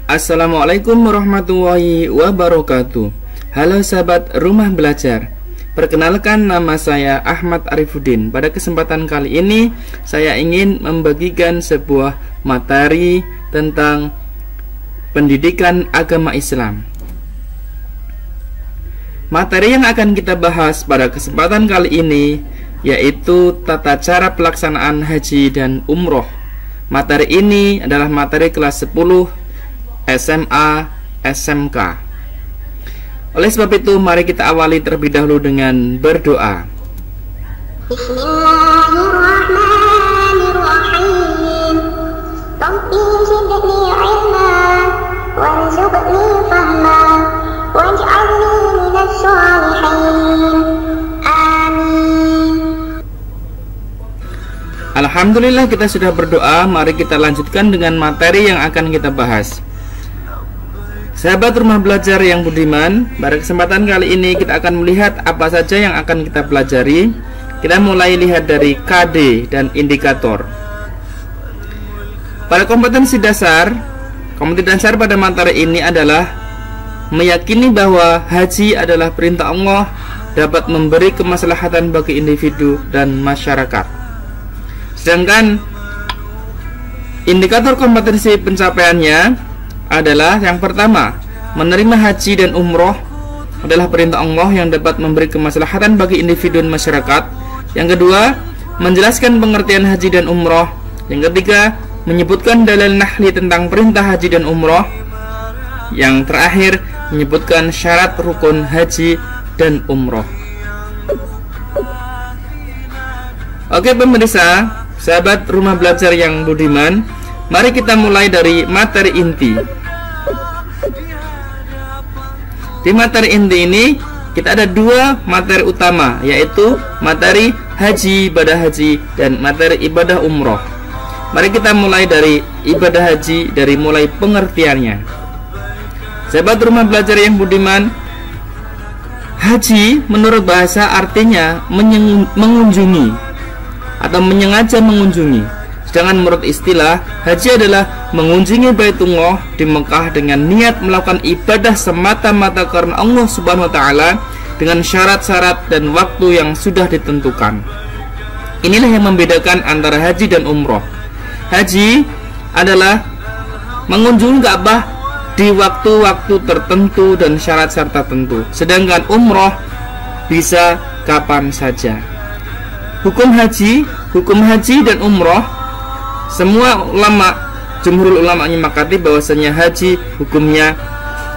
Assalamualaikum warahmatullahi wabarakatuh. Halo sahabat rumah belajar. Perkenalkan, nama saya Ahmad Arifuddin. Pada kesempatan kali ini saya ingin membagikan sebuah materi tentang pendidikan agama Islam. Materi yang akan kita bahas pada kesempatan kali ini yaitu tata cara pelaksanaan haji dan umroh. Materi ini adalah materi kelas 10 SMA, SMK. Oleh sebab itu, mari kita awali terlebih dahulu dengan berdoa. Bismillahirrahmanirrahim. Rabbi zidni ilma warzuqni fahma waj'alni minas shalihin. Amin. Alhamdulillah, kita sudah berdoa. Mari kita lanjutkan dengan materi yang akan kita bahas. Sahabat rumah belajar yang budiman, pada kesempatan kali ini kita akan melihat apa saja yang akan kita pelajari. Kita mulai lihat dari KD dan indikator. Pada kompetensi dasar pada materi ini adalah meyakini bahwa haji adalah perintah Allah, dapat memberi kemaslahatan bagi individu dan masyarakat. Sedangkan indikator kompetensi pencapaiannya adalah yang pertama, menerima haji dan umroh adalah perintah Allah yang dapat memberi kemaslahatan bagi individu dan masyarakat. Yang kedua, menjelaskan pengertian haji dan umroh. Yang ketiga, menyebutkan dalil nahli tentang perintah haji dan umroh. Yang terakhir, menyebutkan syarat rukun haji dan umroh. Oke pemirsa, sahabat rumah belajar yang budiman, mari kita mulai dari materi inti. Di materi inti ini kita ada dua materi utama, yaitu materi haji, ibadah haji, dan materi ibadah umroh. Mari kita mulai dari ibadah haji, dari mulai pengertiannya. Sahabat rumah belajar yang budiman, haji menurut bahasa artinya mengunjungi atau menyengaja mengunjungi. Sedangkan menurut istilah, haji adalah mengunjungi Baitullah di Mekah dengan niat melakukan ibadah semata-mata karena Allah Subhanahu wa taala dengan syarat-syarat dan waktu yang sudah ditentukan. Inilah yang membedakan antara haji dan umroh. Haji adalah mengunjungi Ka'bah di waktu-waktu tertentu dan syarat-syarat tertentu. Sedangkan umroh bisa kapan saja. Hukum haji dan umroh, semua ulama, jumhur ulama menyepakati bahwasanya haji hukumnya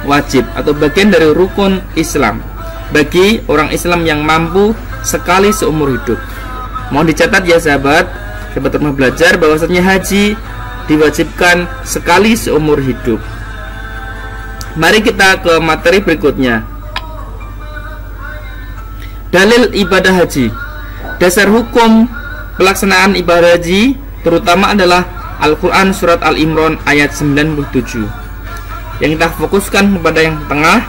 wajib atau bagian dari rukun Islam bagi orang Islam yang mampu sekali seumur hidup. Mohon dicatat ya sahabat rumah belajar, bahwasanya haji diwajibkan sekali seumur hidup. Mari kita ke materi berikutnya. Dalil ibadah haji. Dasar hukum pelaksanaan ibadah haji terutama adalah Al-Quran Surat Al-Imran ayat 97. Yang kita fokuskan kepada yang tengah.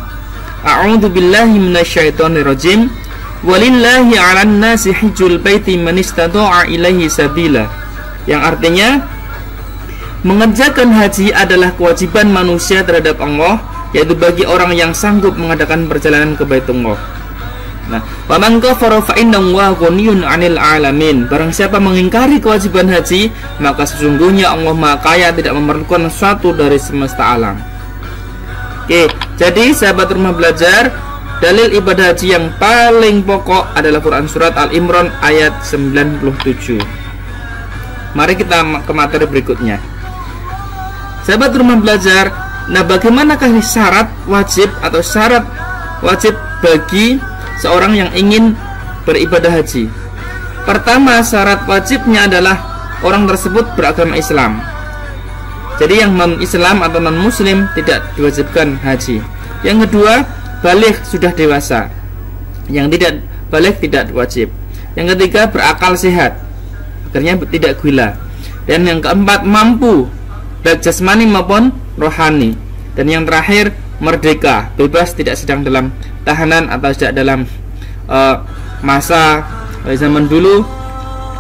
A'udzubillahi minasyaitonirrajim. Walillahi 'alan nasi hijjul baiti man istata'a ilaihi sabila. Yang artinya, mengerjakan haji adalah kewajiban manusia terhadap Allah, yaitu bagi orang yang sanggup mengadakan perjalanan ke Baitullah. Nah, wa man kafara fa innallaha ghaniyun 'anil 'alamin. Barang siapa mengingkari kewajiban haji, maka sesungguhnya Allah Maha Kaya, tidak memerlukan sesuatu dari semesta alam. Oke, jadi sahabat rumah belajar, dalil ibadah haji yang paling pokok adalah Quran Surat Al-Imran ayat 97. Mari kita ke materi berikutnya. Sahabat rumah belajar, nah bagaimanakah syarat wajib atau syarat wajib bagi seorang yang ingin beribadah haji? Pertama, syarat wajibnya adalah orang tersebut beragama Islam. Jadi yang non-Islam atau non-Muslim tidak diwajibkan haji. Yang kedua, baligh, sudah dewasa. Yang tidak baligh tidak wajib. Yang ketiga, berakal sehat, akhirnya tidak gila. Dan yang keempat, mampu baik jasmani maupun rohani. Dan yang terakhir, merdeka, bebas, tidak sedang dalam tahanan atau tidak dalam masa zaman dulu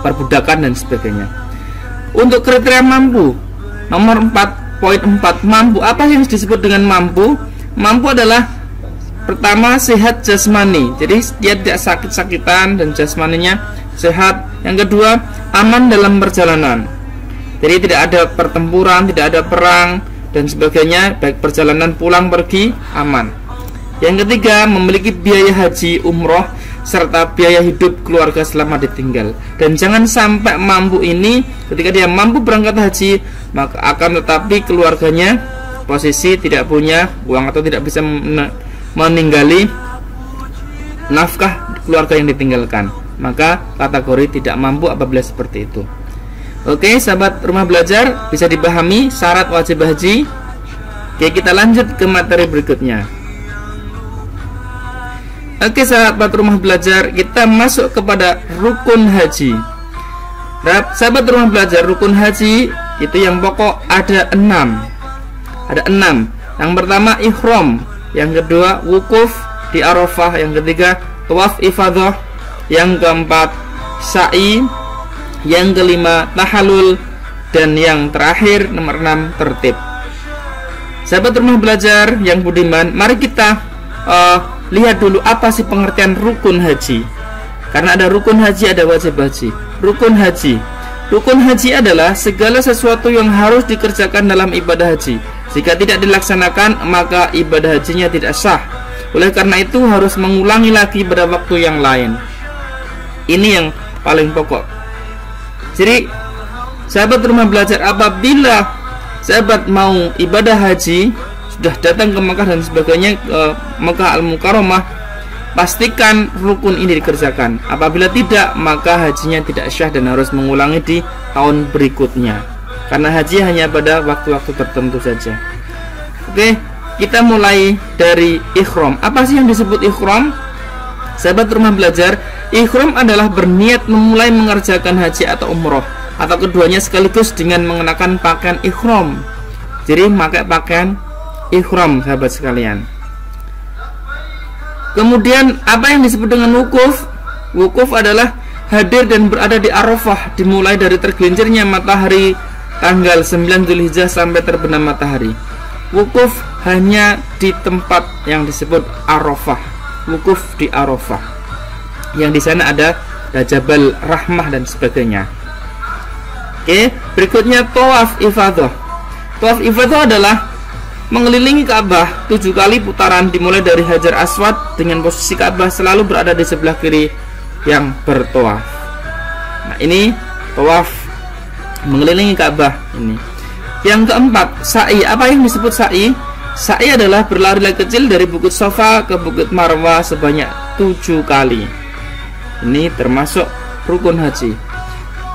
perbudakan dan sebagainya. Untuk kriteria mampu, nomor 4 poin 4, mampu. Apa yang disebut dengan mampu? Mampu adalah pertama sehat jasmani, jadi dia tidak sakit-sakitan dan jasmaninya sehat. Yang kedua, aman dalam perjalanan, jadi tidak ada pertempuran, tidak ada perang dan sebagainya, baik perjalanan pulang pergi aman. Yang ketiga, memiliki biaya haji umroh serta biaya hidup keluarga selama ditinggal. Dan jangan sampai mampu ini, ketika dia mampu berangkat haji, maka akan tetapi keluarganya posisi tidak punya uang atau tidak bisa meninggali nafkah keluarga yang ditinggalkan, maka kategori tidak mampu apabila seperti itu. Oke, sahabat rumah belajar, bisa dipahami syarat wajib haji. Oke, kita lanjut ke materi berikutnya. Oke, sahabat rumah belajar, kita masuk kepada rukun haji. Sahabat rumah belajar, rukun haji itu yang pokok ada 6. Ada 6. Yang pertama ihram, yang kedua wukuf di Arafah, yang ketiga tawaf ifadah, yang keempat sa'i, yang kelima tahallul, dan yang terakhir nomor 6 tertib. Sahabat rumah belajar yang budiman, mari kita lihat dulu apa sih pengertian rukun haji. Karena ada rukun haji, ada wajib haji. Rukun haji adalah segala sesuatu yang harus dikerjakan dalam ibadah haji. Jika tidak dilaksanakan, maka ibadah hajinya tidak sah. Oleh karena itu harus mengulangi lagi pada waktu yang lain. Ini yang paling pokok. Jadi sahabat rumah belajar, apabila sahabat mau ibadah haji, sudah datang ke Mekah dan sebagainya, ke Mekah Al-Mukarramah, pastikan rukun ini dikerjakan. Apabila tidak, maka hajinya tidak syah dan harus mengulangi di tahun berikutnya, karena haji hanya pada waktu-waktu tertentu saja. Oke, kita mulai dari ihram. Apa sih yang disebut ihram? Sahabat rumah belajar, ihram adalah berniat memulai mengerjakan haji atau umroh, atau keduanya sekaligus dengan mengenakan pakaian ihram. Jadi pakai pakaian ihram, sahabat sekalian. Kemudian apa yang disebut dengan wukuf? Wukuf adalah hadir dan berada di Arafah, dimulai dari tergelincirnya matahari tanggal 9 Dzulhijjah sampai terbenam matahari. Wukuf hanya di tempat yang disebut Arafah. Wukuf di Arafah, yang di sana ada Jabal Rahmah dan sebagainya. Oke, berikutnya tawaf ifadah. Tawaf ifadah adalah mengelilingi Ka'bah 7 kali putaran, dimulai dari Hajar Aswad dengan posisi Ka'bah selalu berada di sebelah kiri yang bertawaf. Nah, ini tawaf mengelilingi Ka'bah ini. Yang keempat, sa'i. Apa yang disebut sa'i? Sa'i adalah berlari kecil dari Bukit Safa ke Bukit Marwah sebanyak 7 kali. Ini termasuk rukun haji.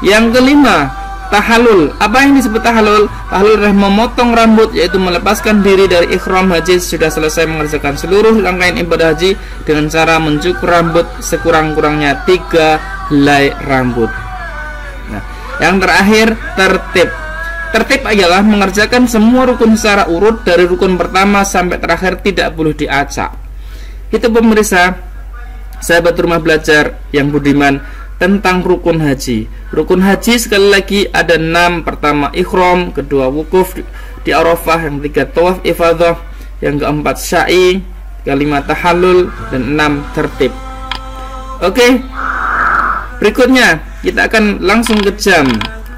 Yang kelima, tahallul. Apa yang disebut tahallul? Tahallul adalah memotong rambut, yaitu melepaskan diri dari ihram haji sudah selesai mengerjakan seluruh rangkaian ibadah haji dengan cara mencukur rambut sekurang-kurangnya 3 helai rambut. Nah, yang terakhir tertib. Tertib adalah mengerjakan semua rukun secara urut dari rukun pertama sampai terakhir, tidak boleh diacak. Itu pemirsa, sahabat rumah belajar yang budiman, tentang rukun haji. Rukun haji sekali lagi ada 6. Pertama ihram, kedua wukuf di Arafah, yang ketiga tawaf ifadah, yang keempat sa'i, kelima tahallul, dan 6 tertib. Oke, berikutnya kita akan langsung ke jam.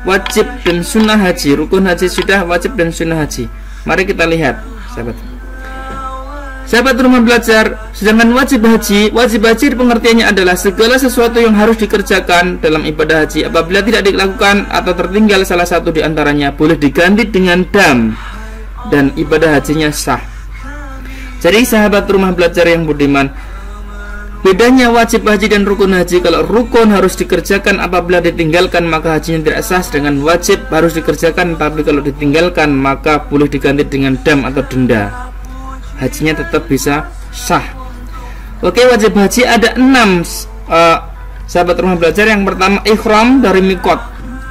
Wajib dan sunnah haji. Rukun haji sudah, wajib dan sunnah haji. Mari kita lihat, sahabat rumah belajar. Sedangkan wajib haji pengertiannya adalah segala sesuatu yang harus dikerjakan dalam ibadah haji. Apabila tidak dilakukan atau tertinggal salah satu di antaranya, boleh diganti dengan dam dan ibadah hajinya sah. Jadi sahabat rumah belajar yang budiman, bedanya wajib haji dan rukun haji, kalau rukun harus dikerjakan, apabila ditinggalkan maka hajinya tidak sah. Sedangkan wajib harus dikerjakan, tapi kalau ditinggalkan maka boleh diganti dengan dam atau denda, hajinya tetap bisa sah. Oke, wajib haji ada 6, sahabat rumah belajar. Yang pertama ihram dari mikot.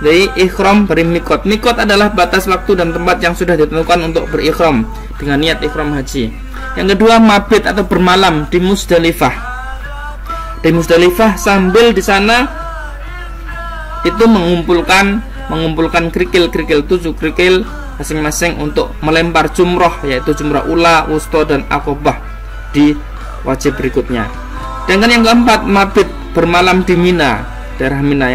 Jadi ihram dari mikot. Mikot adalah batas waktu dan tempat yang sudah ditentukan untuk berihram dengan niat ihram haji. Yang kedua mabit atau bermalam di Musdalifah. Di Musdalifah sambil di sana itu mengumpulkan kerikil-kerikil, 7 kerikil masing-masing untuk melempar jumroh, yaitu jumrah ula, wusta, dan akobah di wajib berikutnya. Sedangkan yang keempat, mabit, bermalam di Mina, daerah Mina.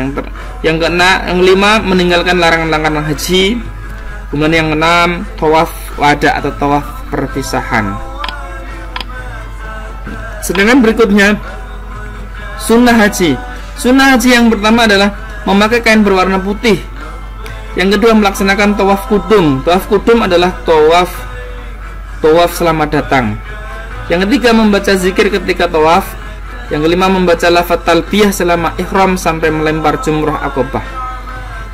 Yang kelima, meninggalkan larangan-larangan haji. Kemudian yang keenam, tawaf wada atau tawaf perpisahan. Sedangkan berikutnya sunnah haji. Sunnah haji yang pertama adalah memakai kain berwarna putih. Yang kedua, melaksanakan tawaf kudum. Tawaf kudum adalah tawaf selamat datang. Yang ketiga, membaca zikir ketika tawaf. Yang kelima, membaca lafaz talbiyah selama ihram sampai melempar jumrah akobah.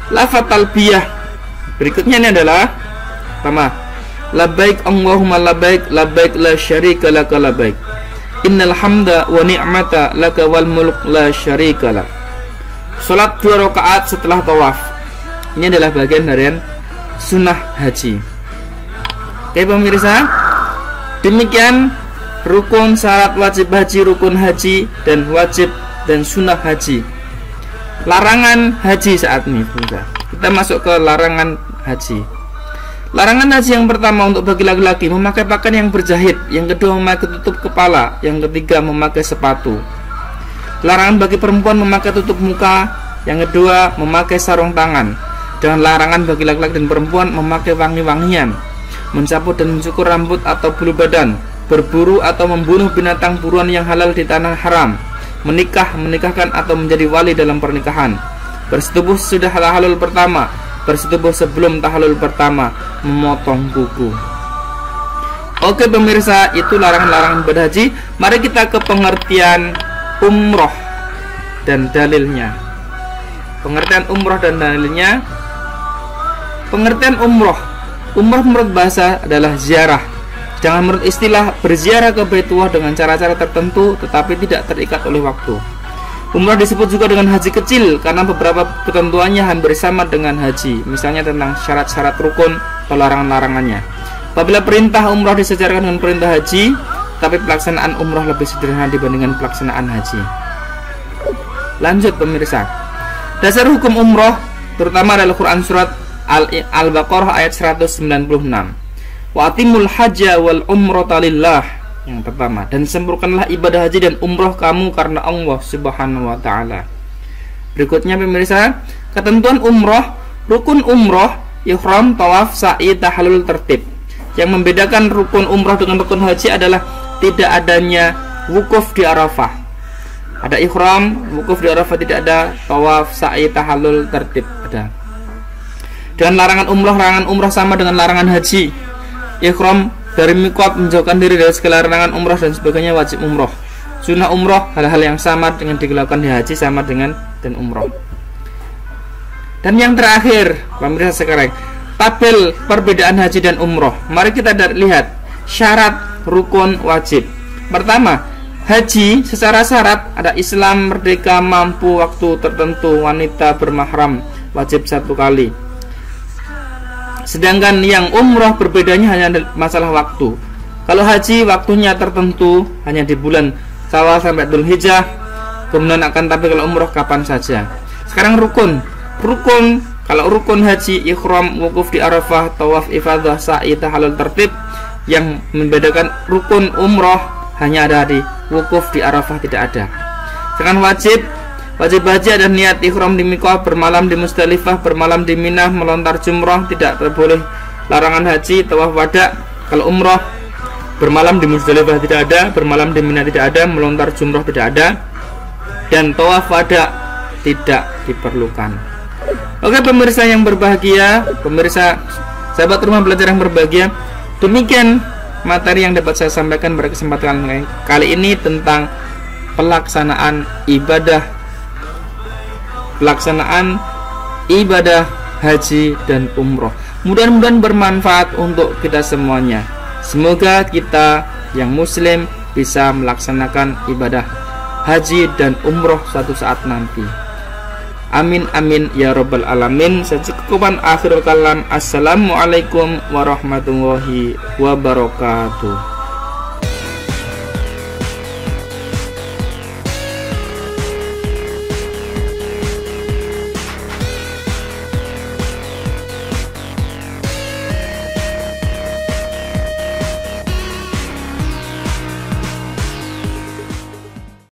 Lafaz talbiyah berikutnya ini adalah pertama, labbaik Allahumma labbaik, labbaik la syarika laka labbaik, innal hamda wa ni'mata laka wal mulk la syarika lak. Salat 2 rakaat setelah tawaf. Ini adalah bagian dari sunnah haji. Oke pemirsa, demikian rukun, syarat, wajib haji, rukun haji, dan wajib dan sunnah haji. Larangan haji saat ini, kita masuk ke larangan haji. Larangan haji yang pertama untuk bagi laki-laki, memakai pakaian yang berjahit. Yang kedua, memakai tutup kepala. Yang ketiga, memakai sepatu. Larangan bagi perempuan memakai tutup muka. Yang kedua, memakai sarung tangan. Dan larangan bagi laki-laki dan perempuan memakai wangi-wangian, mencampur dan mencukur rambut atau bulu badan, berburu atau membunuh binatang buruan yang halal di tanah haram, menikah, menikahkan atau menjadi wali dalam pernikahan, bersetubuh sudah tahalul pertama, bersetubuh sebelum tahalul pertama, memotong kuku. Oke pemirsa, itu larangan-larangan berhaji. Mari kita ke pengertian umroh dan dalilnya. Pengertian umroh dan dalilnya. Pengertian umroh. Umroh menurut bahasa adalah ziarah. Jangan menurut istilah berziarah ke Baitullah dengan cara-cara tertentu tetapi tidak terikat oleh waktu. Umrah disebut juga dengan haji kecil karena beberapa ketentuannya hampir sama dengan haji. Misalnya tentang syarat-syarat rukun atau larangan-larangannya. Apabila perintah umrah disejarkan dengan perintah haji, tapi pelaksanaan umrah lebih sederhana dibandingkan pelaksanaan haji. Lanjut pemirsa. Dasar hukum umrah terutama adalah Quran surat Al-Baqarah ayat 196. Wa atimul hajja wal umrata lillah. Yang pertama, dan sempurnakanlah ibadah haji dan umrah kamu karena Allah Subhanahu wa taala. Berikutnya pemirsa, ketentuan umrah, rukun umrah, ihram, tawaf, sa'i, tahallul, tertib. Yang membedakan rukun umrah dengan rukun haji adalah tidak adanya wukuf di Arafah. Ada ihram, wukuf di Arafah tidak ada, tawaf, sa'i, tahallul, tertib ada. Dan larangan umrah sama dengan larangan haji. Ihram dari miqat, menjauhkan diri dari segala larangan umrah dan sebagainya, wajib umrah. Sunnah umrah, hal-hal yang sama dengan dilakukan di haji sama dengan dan umrah. Dan yang terakhir, pemirsa sekarang, tabel perbedaan haji dan umrah. Mari kita lihat syarat, rukun, wajib. Pertama, haji secara syarat ada Islam, merdeka, mampu, waktu tertentu, wanita, bermahram, wajib 1 kali. Sedangkan yang umrah berbedanya hanya masalah waktu. Kalau haji waktunya tertentu hanya di bulan Syawal sampai Dzulhijjah, kemudian akan, tapi kalau umrah kapan saja. Sekarang rukun. Kalau rukun haji, ihram, wukuf di Arafah, tawaf ifadah, sa'i, tahallul, tertib. Yang membedakan rukun umrah hanya ada di wukuf di Arafah, tidak ada. Sekarang wajib haji ada niat ihram di Miqat, bermalam di Musdalifah, bermalam di Minah, melontar jumrah, tidak boleh. Larangan haji, tawaf wada. Kalau umrah, bermalam di Musdalifah tidak ada, bermalam di Minah tidak ada, melontar jumrah tidak ada, dan tawaf wada tidak diperlukan. Oke pemirsa yang berbahagia, pemirsa sahabat rumah belajar yang berbahagia, demikian materi yang dapat saya sampaikan pada kesempatan kali ini tentang pelaksanaan ibadah haji dan umroh. Mudah-mudahan bermanfaat untuk kita semuanya. Semoga kita yang muslim bisa melaksanakan ibadah haji dan umroh suatu saat nanti. Amin amin ya rabbal alamin. Secukupan akhirul kalam. Assalamualaikum warahmatullahi wabarakatuh.